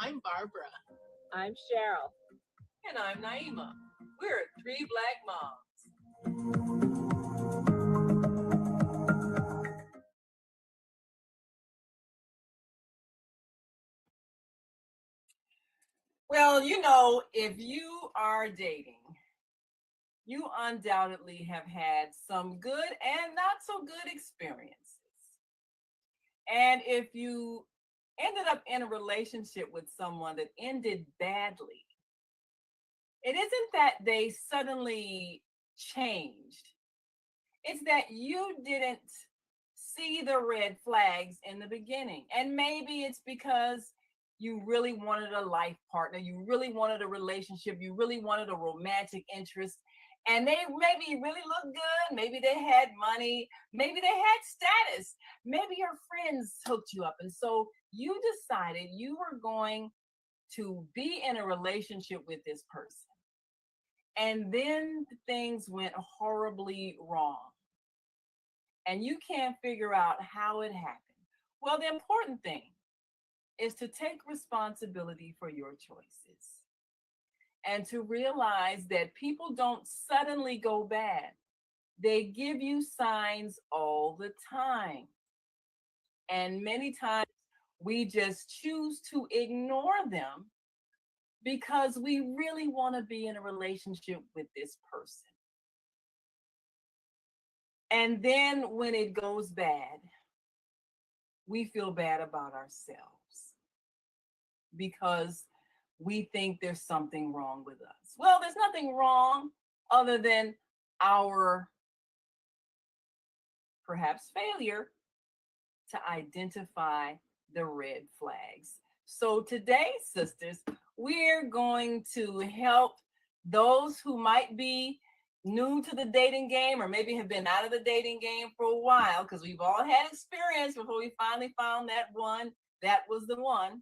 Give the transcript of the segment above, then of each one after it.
I'm Barbara. I'm Cheryl. And I'm Naima. We're three black moms. Well, if you are dating, you undoubtedly have had some good and not so good experiences. And if you ended up in a relationship with someone that ended badly, it isn't that they suddenly changed. It's that you didn't see the red flags in the beginning. And maybe it's because you really wanted a life partner, you really wanted a relationship, you really wanted a romantic interest. And they maybe really looked good. Maybe they had money. Maybe they had status. Maybe your friends hooked you up. And so you decided you were going to be in a relationship with this person. And then things went horribly wrong. And you can't figure out how it happened. Well, the important thing is to take responsibility for your choices and to realize that people don't suddenly go bad. They give you signs all the time. And many times we just choose to ignore them because we really want to be in a relationship with this person. And then when it goes bad, we feel bad about ourselves because we think there's something wrong with us. Well, there's nothing wrong other than our perhaps failure to identify the red flags. So today, sisters, we're going to help those who might be new to the dating game or maybe have been out of the dating game for a while, because we've all had experience before we finally found that one that was the one.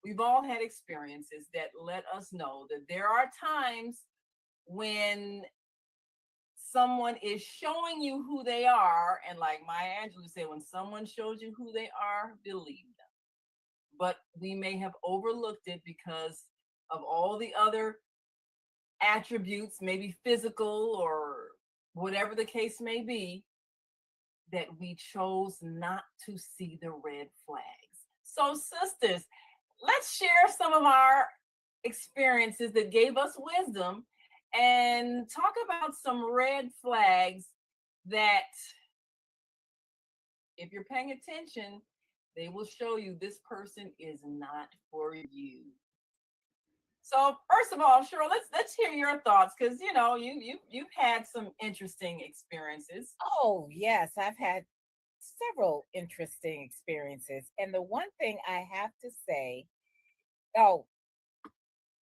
We've all had experiences that let us know that there are times when someone is showing you who they are, and like Maya Angelou said, when someone shows you who they are, believe them. But we may have overlooked it because of all the other attributes, maybe physical or whatever the case may be, that we chose not to see the red flags. So, sisters, let's share some of our experiences that gave us wisdom and talk about some red flags that, if you're paying attention, they will show you this person is not for you. So first of all, Cheryl, let's hear your thoughts, because you've had some interesting experiences. Oh, yes, I've had several interesting experiences. And the one thing I have to say, oh,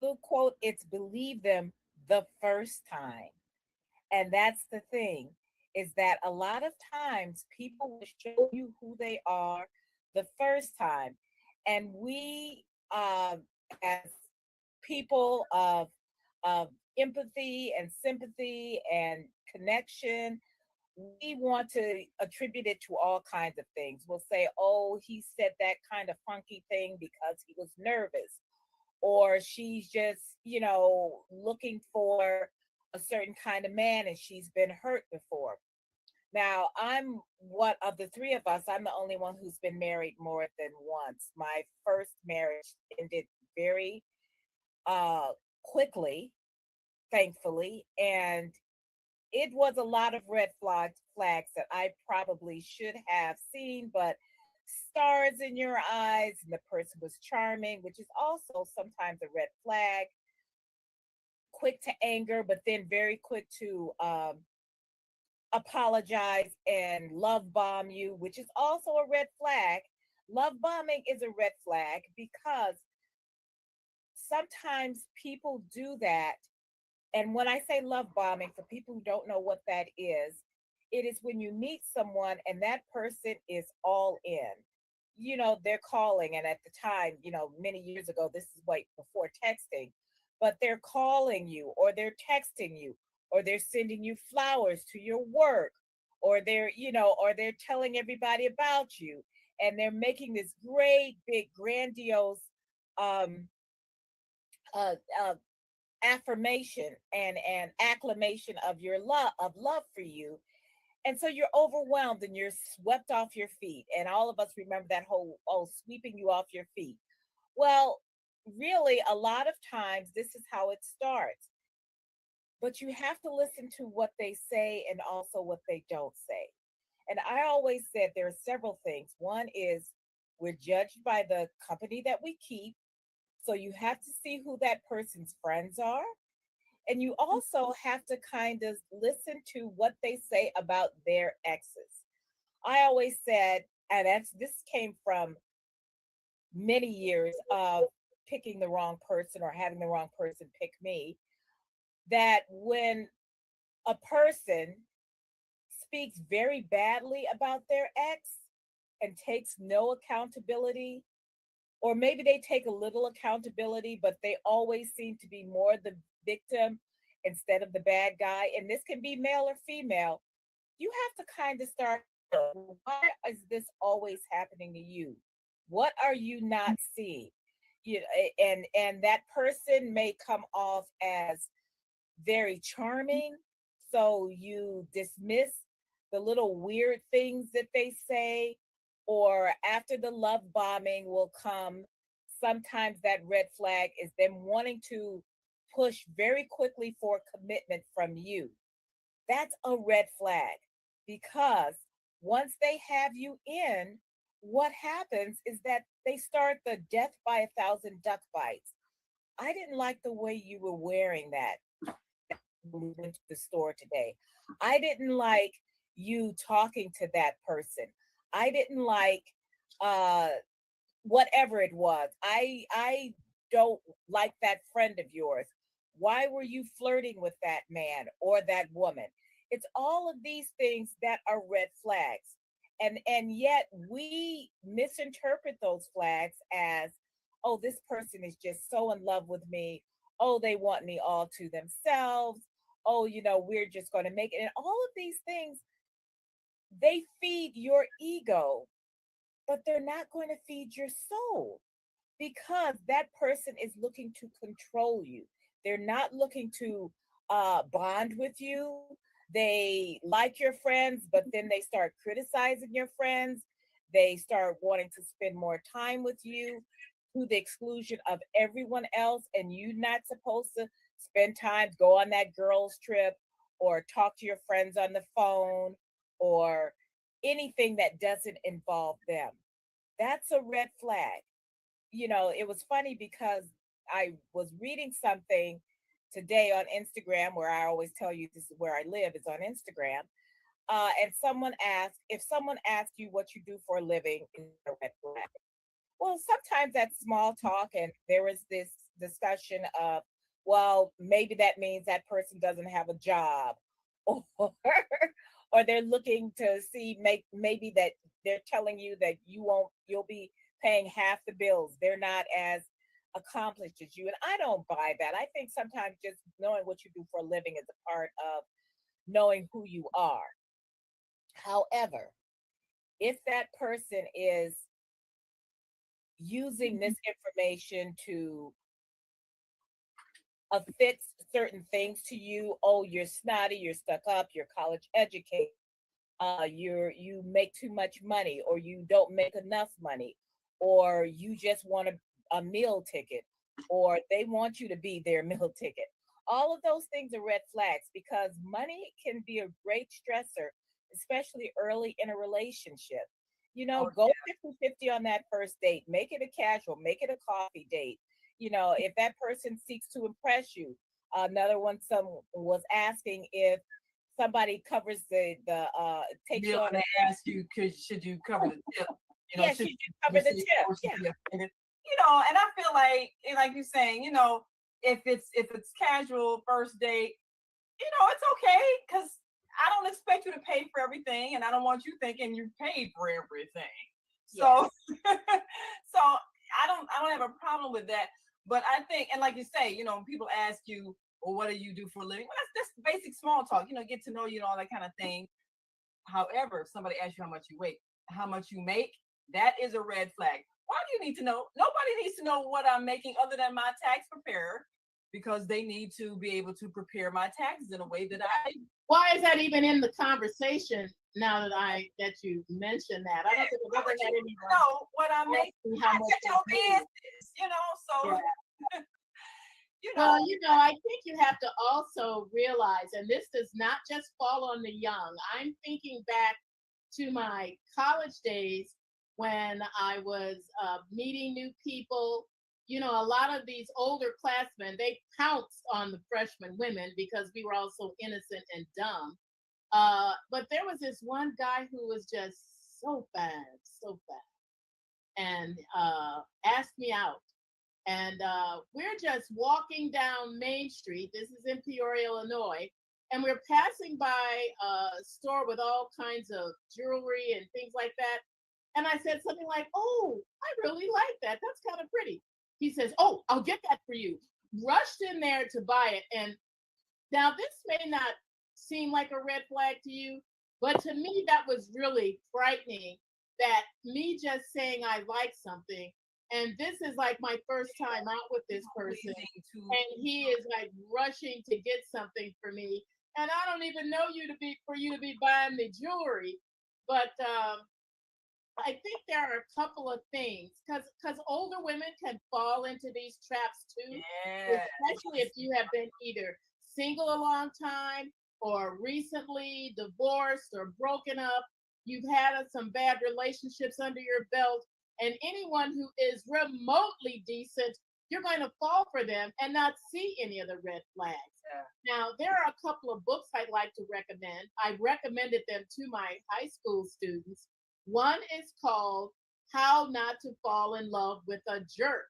the quote, it's believe them the first time. And that's the thing, is that a lot of times people will show you who they are the first time. And we, as people of empathy and sympathy and connection, we want to attribute it to all kinds of things. We'll say, oh, he said that kind of funky thing because he was nervous, or she's just, looking for a certain kind of man and she's been hurt before. Now, I'm what of the three of us, I'm the only one who's been married more than once. My first marriage ended very uh, quickly, thankfully, and it was a lot of red flags that I probably should have seen, but stars in your eyes, and the person was charming, which is also sometimes a red flag. Quick to anger, but then very quick to apologize and love bomb you, which is also a red flag. Love bombing is a red flag because sometimes people do that. And when I say love bombing, for people who don't know what that is, it is when you meet someone and that person is all in. They're calling, and at the time, many years ago, this is way before texting, but they're calling you, or they're texting you, or they're sending you flowers to your work, or they're telling everybody about you. and they're making this great big grandiose um uh, uh affirmation and acclamation of your love for you, and so you're overwhelmed and you're swept off your feet, and all of us remember that whole, oh, sweeping you off your feet. Well, really, a lot of times this is how it starts, but you have to listen to what they say and also what they don't say. And I always said there are several things. One is we're judged by the company that we keep, so you have to see who that person's friends are. And you also have to kind of listen to what they say about their exes. I always said, and this came from many years of picking the wrong person or having the wrong person pick me, that when a person speaks very badly about their ex and takes no accountability, or maybe they take a little accountability, but they always seem to be more the victim instead of the bad guy, and this can be male or female, you have to kind of start, why is this always happening to you? What are you not seeing? You know, and that person may come off as very charming, so you dismiss the little weird things that they say, or after the love bombing will come, sometimes that red flag is them wanting to push very quickly for commitment from you. That's a red flag, because once they have you in, what happens is that they start the death by a thousand duck bites. I didn't like the way you were wearing that when we went to the store today. I didn't like you talking to that person. I didn't like uh whatever it was. I don't like that friend of yours. Why were you flirting with that man or that woman? It's all of these things that are red flags. And yet we misinterpret those flags as, oh, this person is just so in love with me. Oh, they want me all to themselves. Oh, we're just going to make it. And all of these things, they feed your ego, but they're not going to feed your soul, because that person is looking to control you. They're not looking to bond with you. They like your friends, but then they start criticizing your friends. They start wanting to spend more time with you to the exclusion of everyone else. And you not supposed to spend time, go on that girls' trip, or talk to your friends on the phone, or anything that doesn't involve them. That's a red flag. It was funny because I was reading something today on Instagram, where I always tell you this is where I live, is on Instagram. And someone asked, if someone asks you what you do for a living, is it a red flag? Well, sometimes that's small talk, and there was this discussion of, well, maybe that means that person doesn't have a job, or or they're looking to see, maybe that they're telling you that you'll be paying half the bills. They're not as accomplished as you, and I don't buy that. I think sometimes just knowing what you do for a living is a part of knowing who you are. However, if that person is using this information to affix certain things to you. Oh, you're snotty, you're stuck up, you're college educated, you make too much money, or you don't make enough money, or you just want a meal ticket, or they want you to be their meal ticket. All of those things are red flags, because money can be a great stressor, especially early in a relationship. Oh, Go 50-50 on that first date, make it a casual, make it a coffee date. If that person seeks to impress you. Another one, some was asking if somebody covers the takes yeah. you on When a, they ask you, should you cover the tip? yeah, Should she you should cover the receive tip. or should Yeah. be offended? And I feel like you're saying, if it's casual first date, it's okay, because I don't expect you to pay for everything, and I don't want you thinking you paid for everything. Yes. So, so I don't have a problem with that. But I think, and like you say, when people ask you, well, what do you do for a living? Well, that's basic small talk. Get to know you and all that kind of thing. However, if somebody asks you how much you make, that is a red flag. Why do you need to know? Nobody needs to know what I'm making other than my tax preparer, because they need to be able to prepare my taxes in a way that I Why is that even in the conversation? Now that you mentioned that, I don't think I've ever had anyone know what I'm making. ask me how I much get they your made. business, you know. So Yeah. you know, Well, I think you have to also realize, and this does not just fall on the young. I'm thinking back to my college days when I was meeting new people. A lot of these older classmen, they pounced on the freshman women because we were all so innocent and dumb. But there was this one guy who was just so bad, and asked me out. And we're just walking down Main Street. This is in Peoria, Illinois. And we're passing by a store with all kinds of jewelry and things like that. And I said something like, "Oh, I really like that. That's kind of pretty." He says, "Oh, I'll get that for you." Rushed in there to buy it. And now this may not seem like a red flag to you, but to me, that was really frightening, that me just saying I like something, and this is like my first time out with this person, and he is like rushing to get something for me, and I don't even know you to be for you to be buying me jewelry. But I think there are a couple of things, because older women can fall into these traps too, yeah, especially if you have been either single a long time or recently divorced or broken up. You've had some bad relationships under your belt, and anyone who is remotely decent, you're going to fall for them and not see any of the red flags. Now, there are a couple of books I'd like to recommend. I recommended them to my high school students. One is called How Not to Fall in Love with a Jerk.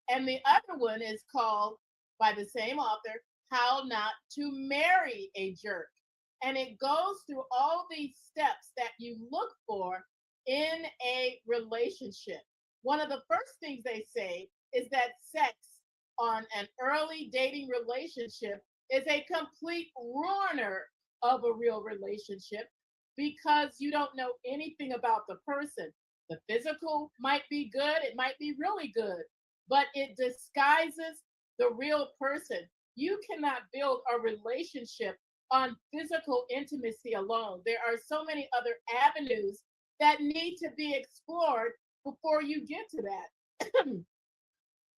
And the other one is called, by the same author, How Not to Marry a Jerk. And it goes through all these steps that you look for in a relationship. One of the first things they say is that sex on an early dating relationship is a complete ruiner of a real relationship, because you don't know anything about the person. The physical might be good, it might be really good, but it disguises the real person. You cannot build a relationship on physical intimacy alone. There are so many other avenues that need to be explored before you get to that.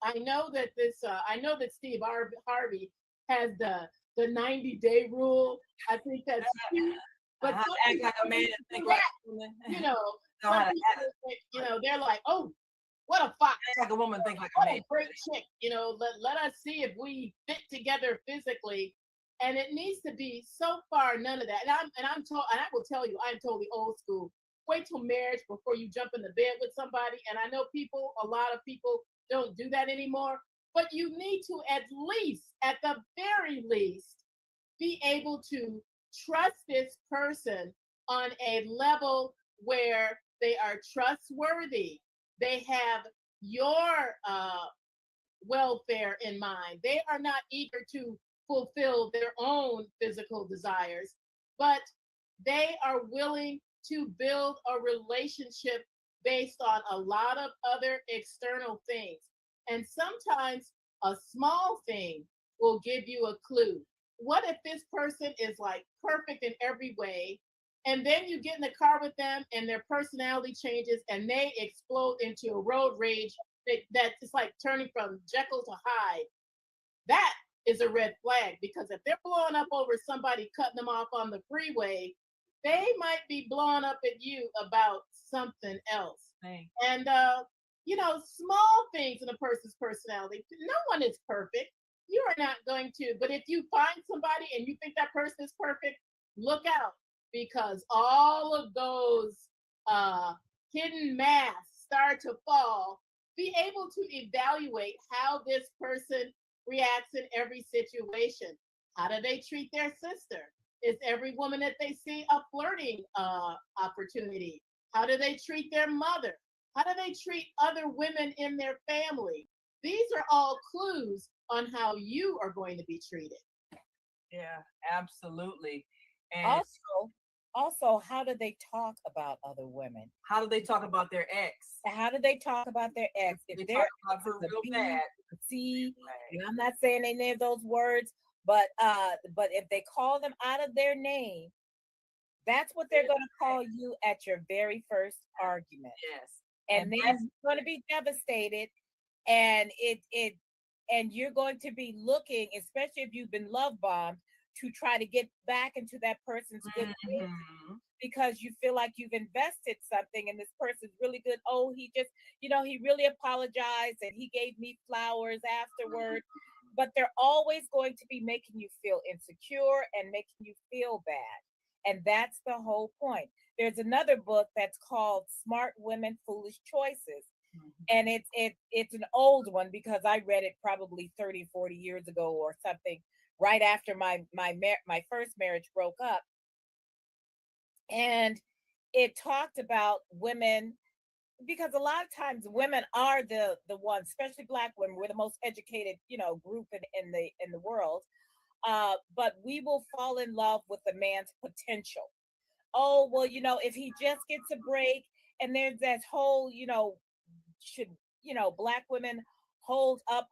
I know that Steve Harvey has the 90-day rule. I think that's cute. But some act like a man and think like a woman. you know, some people, they're like, "Oh, what a fox. Act like a woman, think like a What man. a great chick." Let us see if we fit together physically. And it needs to be so far none of that. And I will tell you, I'm totally old school. Wait till marriage before you jump in the bed with somebody. And I know a lot of people don't do that anymore. But you need to at the very least, be able to trust this person on a level where they are trustworthy. They have your welfare in mind. They are not eager to fulfill their own physical desires, but they are willing to build a relationship based on a lot of other external things. And sometimes a small thing will give you a clue. What if this person is like perfect in every way? And then you get in the car with them and their personality changes and they explode into a road rage that is like turning from Jekyll to Hyde. That is a red flag, because if they're blowing up over somebody cutting them off on the freeway, they might be blowing up at you about something else. Thanks. And small things in a person's personality. No one is perfect. You are not going to. But if you find somebody and you think that person is perfect, look out, because all of those hidden masks start to fall. Be able to evaluate how this person reacts in every situation. How do they treat their sister? Is every woman that they see a flirting opportunity? How do they treat their mother? How do they treat other women in their family? These are all clues on how you are going to be treated. Yeah, absolutely. And Also, also, how do they talk about other women? How do they talk about their ex? How do they talk about their ex? If They their talk ex about her is a real B, bad. a C, Right. and I'm not saying any of those words, but if they call them out of their name, that's what they're going to call you at your very first argument. Yes. And then you're going to be devastated, and and you're going to be looking, especially if you've been love bombed, to try to get back into that person's good graces Mhm. because you feel like you've invested something and this person's really good. Oh, he just, he really apologized and he gave me flowers afterward. But they're always going to be making you feel insecure and making you feel bad. And that's the whole point. There's another book that's called Smart Women, Foolish Choices. Mhm. And it's an old one because I read it probably 30, 40 years ago or something, right after my first marriage broke up. And it talked about women, because a lot of times women are the ones, especially Black women, we're the most educated group in the world. But we will fall in love with a man's potential. Oh, well, if he just gets a break. And there's that whole, should Black women hold up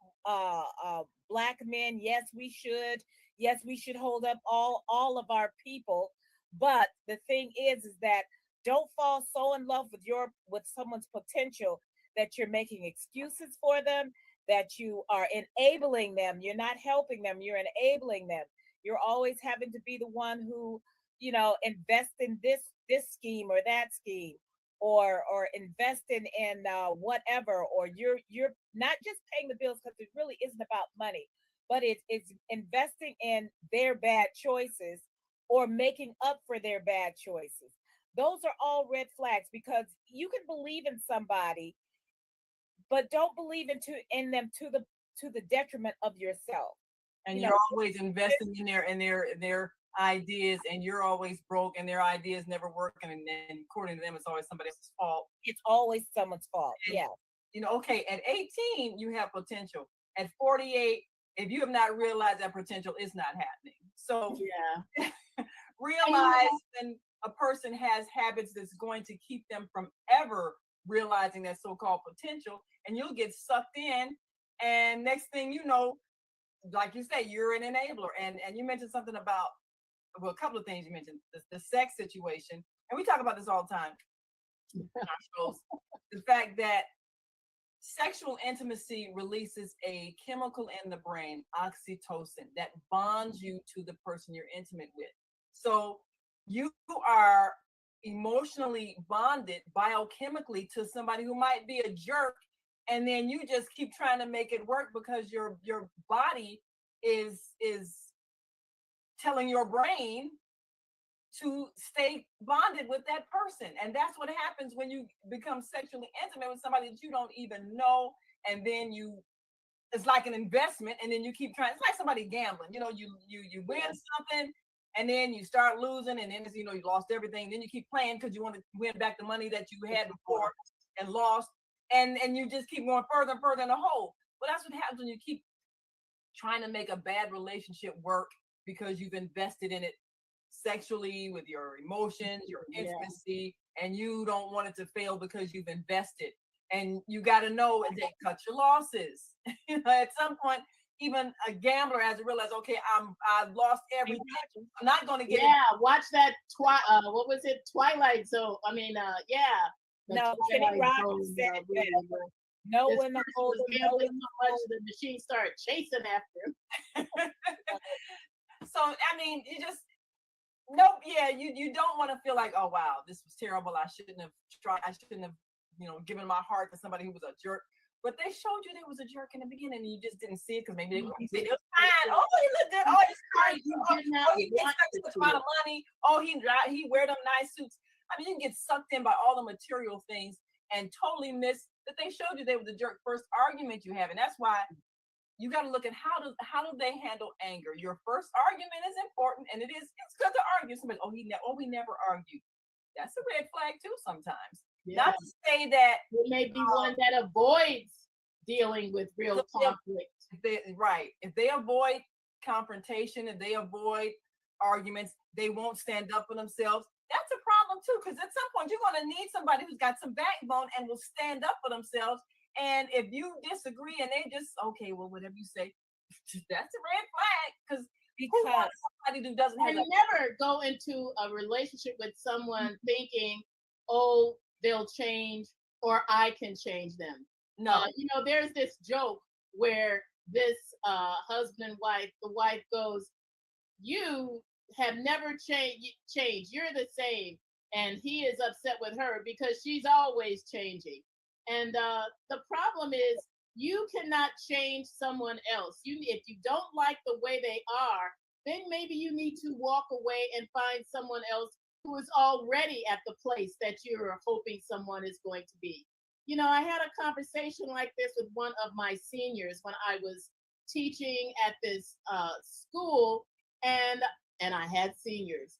Black men? Yes, we should. Yes, we should hold up all of our people. But the thing is that don't fall so in love with someone's potential that you're making excuses for them, that you are enabling them. You're not helping them, you're enabling them. You're always having to be the one who invest in this scheme or that scheme, or investing in whatever, or you're not just paying the bills, because it really isn't about money, but it's investing in their bad choices or making up for their bad choices. Those are all red flags, because you can believe in somebody, but don't believe in them to the detriment of yourself. And You know, you're always investing in their ideas, and you're always broke, and their ideas never work, and according to them, it's always somebody else's fault. it's always someone's fault. And, Yeah. okay, at 18, you have potential. At 48, if you have not realized that potential, it's not happening. So Yeah. realize when a person has habits that's going to keep them from ever realizing that so-called potential, and you'll get sucked in, and next thing you know, like you say, you're an enabler. And you mentioned something about, well, a couple of things you mentioned, the sex situation, and we talk about this all the time in our shows. The fact that sexual intimacy releases a chemical in the brain, oxytocin, that bonds you to the person you're intimate with. So you are emotionally bonded biochemically to somebody who might be a jerk, and then you just keep trying to make it work because your body is telling your brain to stay bonded with that person. And that's what happens when you become sexually intimate with somebody that you don't even know. And then it's like an investment, and then you keep trying. It's like somebody gambling. You win something, and then you start losing, and then you lost everything. Then you keep playing because you want to win back the money that you had before and lost, and you just keep going further and further in the hole. But that's what happens when you keep trying to make a bad relationship work because you've invested in it sexually, with your emotions, your intimacy, and you don't want it to fail because you've invested. And you got to know and cut your losses. At some point, even a gambler has to realize, okay, I've lost everything. I'm not going to get it. Watch that. What was it? Twilight Zone. I mean, yeah. No, Kenny Rogers said it. No one holds so much the machine started chasing after him. So I mean, you don't want to feel like, oh wow, this was terrible. I shouldn't have tried. I shouldn't have, given my heart to somebody who was a jerk. But they showed you there was a jerk in the beginning, and you just didn't see it because maybe it was fine. Oh, he looked good. Oh, he's smart. He expected a lot of money. Oh, he wear them nice suits. I mean, you can get sucked in by all the material things and totally miss that they showed you they was a jerk first argument you have. And that's why you got to look at how do they handle anger. Your first argument is important, and it's good to argue. Somebody, we never argue. That's a red flag too sometimes. Yeah. Not to say that it may be one that avoids dealing with real conflict. If they avoid confrontation, if they avoid arguments, they won't stand up for themselves. that's a problem too. Because at some point, you're going to need somebody who's got some backbone and will stand up for themselves. And if you disagree and they just, okay, well, whatever you say, that's a red flag. Because who Because wants somebody who doesn't have And that? never go into a relationship with someone thinking, oh, they'll change or I can change them. No. There's this joke where this husband and wife, the wife goes, you have never changed. You're the same. And he is upset with her because she's always changing. And the problem is you cannot change someone else. If you don't like the way they are, then maybe you need to walk away and find someone else who is already at the place that you're hoping someone is going to be. I had a conversation like this with one of my seniors when I was teaching at this school, and I had seniors.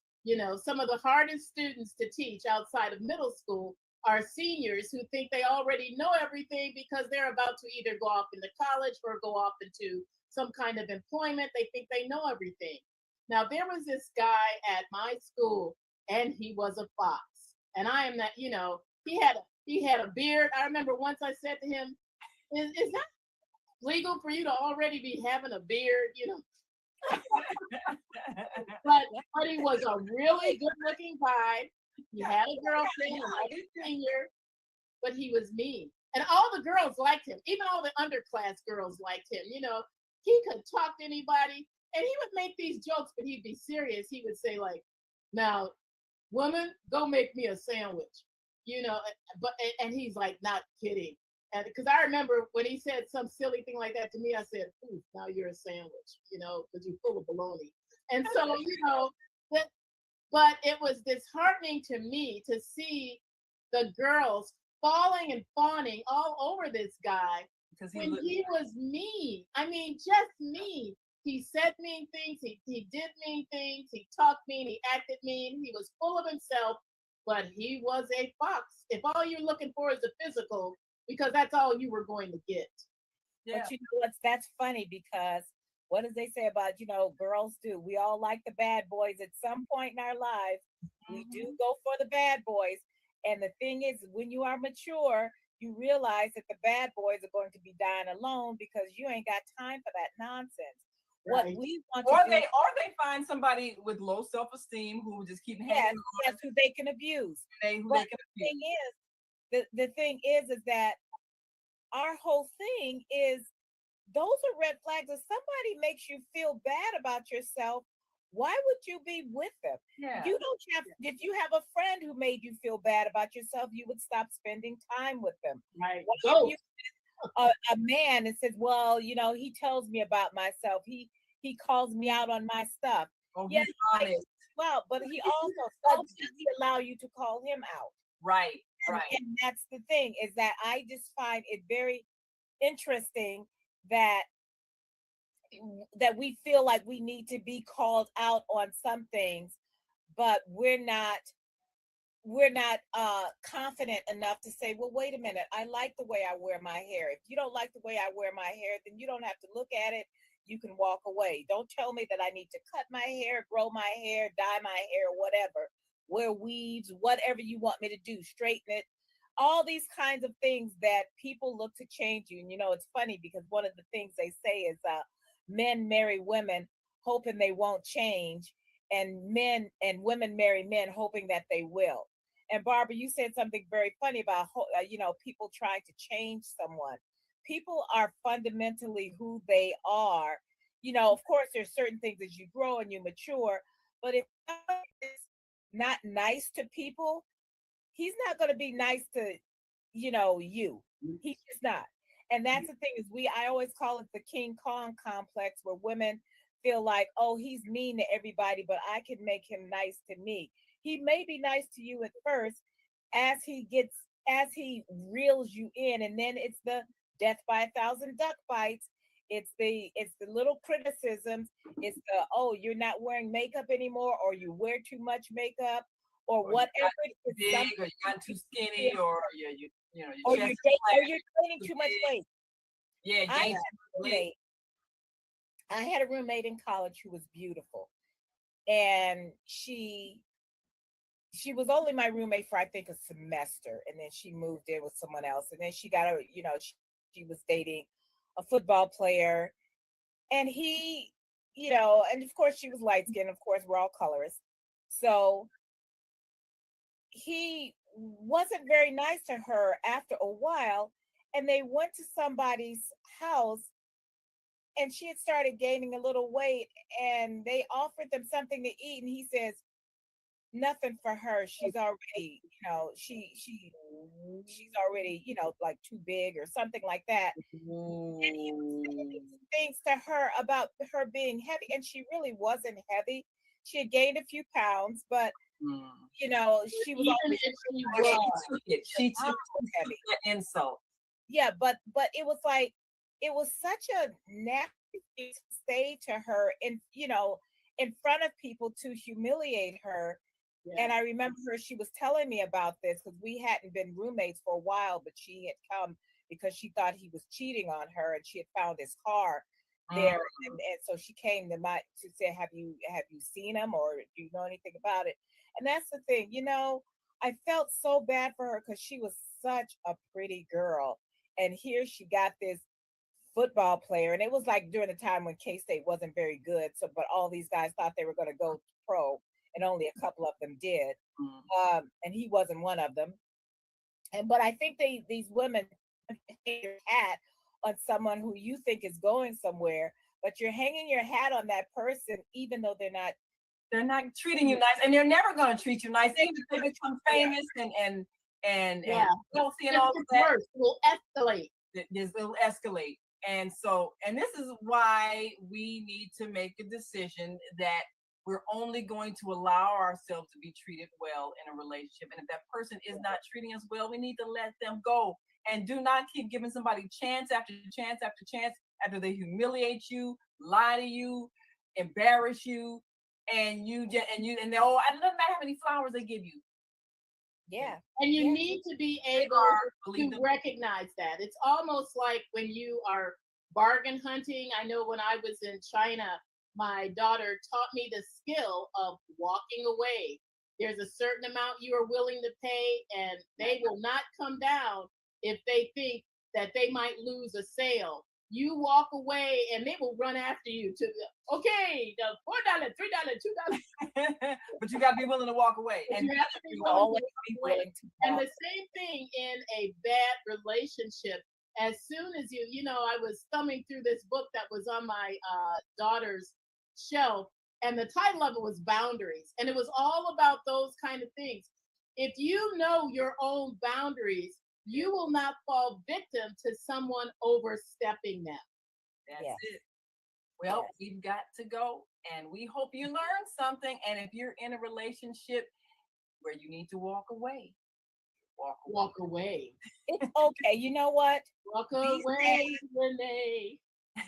Some of the hardest students to teach outside of middle school are seniors who think they already know everything because they're about to either go off into college or go off into some kind of employment. They think they know everything. Now, there was this guy at my school, and he was a fox. And I am not, he had a beard. I remember once I said to him, is that legal for you to already be having a beard? But he was a really good looking guy. He had a girlfriend, another senior, but he was mean. And all the girls liked him. Even all the underclass girls liked him. He could talk to anybody, and he would make these jokes, but he'd be serious. He would say like, now, woman, go make me a sandwich. But he's like not kidding. And because I remember when he said some silly thing like that to me, I said, ooh, now you're a sandwich, because you're full of baloney. And so, that, but it was disheartening to me to see the girls falling and fawning all over this guy Because when he was mean. I mean, just mean. He said mean things. He did mean things. He talked mean. He acted mean. He was full of himself, but he was a fox. If all you're looking for is the physical, because that's all you were going to get. yeah. But that's funny because what does they say about, girls do? We all like the bad boys at some point in our lives. We do go for the bad boys. And the thing is, when you are mature, you realize that the bad boys are going to be dying alone because you ain't got time for that nonsense. What Right. we want Or to do, they find somebody with low self-esteem who just keep hanging on. that's who they can abuse. Who But they can the abuse. thing is, the thing is that our whole thing is those are red flags. If somebody makes you feel bad about yourself, why would you be with them? Yeah. You don't have, if you have a friend who made you feel bad about yourself, you would stop spending time with them. Right. Why Go. if you a man and says, well, he tells me about myself. He calls me out on my stuff. Oh, Yes, he's honest. well, but he also how does he allow you to call him out? Right. And, Right. and that's the thing, is that I just find it very interesting that we feel like we need to be called out on some things, but we're not confident enough to say, well, wait a minute, I like the way I wear my hair. If you don't like the way I wear my hair, then you don't have to look at it. You can walk away. Don't tell me that I need to cut my hair, grow my hair, dye my hair, whatever, wear weaves, whatever you want me to do, straighten it. All these kinds of things that people look to change you. And it's funny because one of the things they say is men marry women hoping they won't change, and men and women marry men hoping that they will. And Barbara, you said something very funny about people trying to change someone. People are fundamentally who they are. Of course, there's certain things as you grow and you mature, but if someone is not nice to people, he's not going to be nice to you. He's just not. And that's the thing, is I always call it the King Kong complex, where women feel like, oh, he's mean to everybody, but I can make him nice to me. He may be nice to you at first, as he reels you in, and then it's the death by a thousand duck bites. It's the little criticisms. It's the, oh, you're not wearing makeup anymore, or you wear too much makeup, or whatever it is. Big, or you got too skinny, or or you're gaining too much weight. Yeah, I had a roommate in college who was beautiful, and she she was only my roommate for I think a semester, and then she moved in with someone else, and then she got a she was dating a football player, and he, and of course she was light skinned. Of course, we're all colorists, so he wasn't very nice to her after a while, and they went to somebody's house, and she had started gaining a little weight, and they offered them something to eat, and he says nothing for her. She's already, she's already, like too big or something like that. And he was saying Ooh. these things to her about her being heavy, and she really wasn't heavy. She had gained a few pounds, but Mm. she was Even always if she But she was, took it. She mom took was heavy. the insult. Yeah, but it was like it was such a nasty thing to say to her in front of people to humiliate her. yeah, And I remember her, she was telling me about this because we hadn't been roommates for a while, but she had come because she thought he was cheating on her, and she had found his car Mm. there. And so she came to say, have you seen him, or do you know anything about it? And that's the thing, I felt so bad for her because she was such a pretty girl. And here she got this football player, and it was like during the time when K-State wasn't very good. So, but all these guys thought they were going to go pro, and only a couple of them did. Mm. And he wasn't one of them. And but I think these women hang your hat on someone who you think is going somewhere, but you're hanging your hat on that person, even though They're not treating you nice, and they're never going to treat you nice, even if they become yeah, famous and yeah. wealthy and It all of gets that. worse. It will escalate. It'll escalate. And so, and this is why we need to make a decision that we're only going to allow ourselves to be treated well in a relationship. And if that person is not treating us well, we need to let them go. And do not keep giving somebody chance after chance after chance after they humiliate you, lie to you, embarrass you, and you just and they oh, it doesn't matter how many flowers they give you. yeah, And you yeah, need to be They able are, believe to them. recognize that. It's almost like when you are bargain hunting. I know when I was in China, my daughter taught me the skill of walking away. There's a certain amount you are willing to pay, and they will not come down if they think that they might lose a sale. You walk away, and they will run after you to the okay, the $4, $3, $2. But you got to be willing to walk away. But And you have to be willing to always walk be away. willing to And walk. the same thing in a bad relationship. As soon as I was thumbing through this book that was on my daughter's shelf, and the title of it was Boundaries. And it was all about those kind of things. If you know your own boundaries, you will not fall victim to someone overstepping them. that's Yes, it. Well, yes. we've got to go, and we hope you learned something. And if you're in a relationship where you need to walk away, walk away. Walk away. It's okay. You know what? Walk Be sad. away, Renee.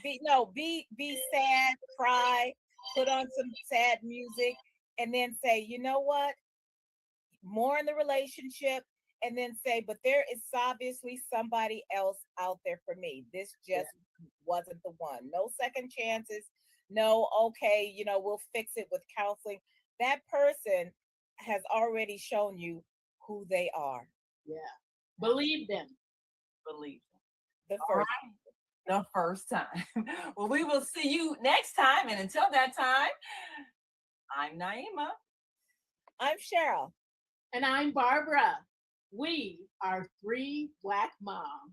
Be sad, cry, put on some sad music, and then say, you know what? More in the relationship, and then say, but there is obviously somebody else out there for me. This Yeah. just wasn't the one. No second chances. No, okay, we'll fix it with counseling. That person has already shown you who they are. Yeah. Believe them. Believe me. The All first. right. The first time. Well, we will see you next time. And until that time, I'm Naima. I'm Cheryl. And I'm Barbara. We are three Black moms.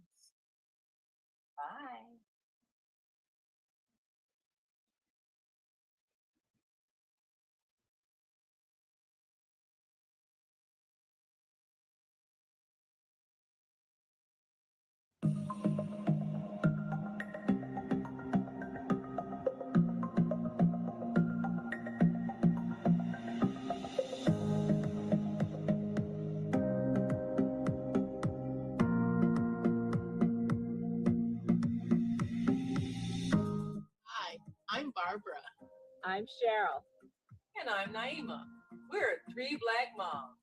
Bye. Hi, I'm Barbara. I'm Cheryl. And I'm Naima. We're three Black moms.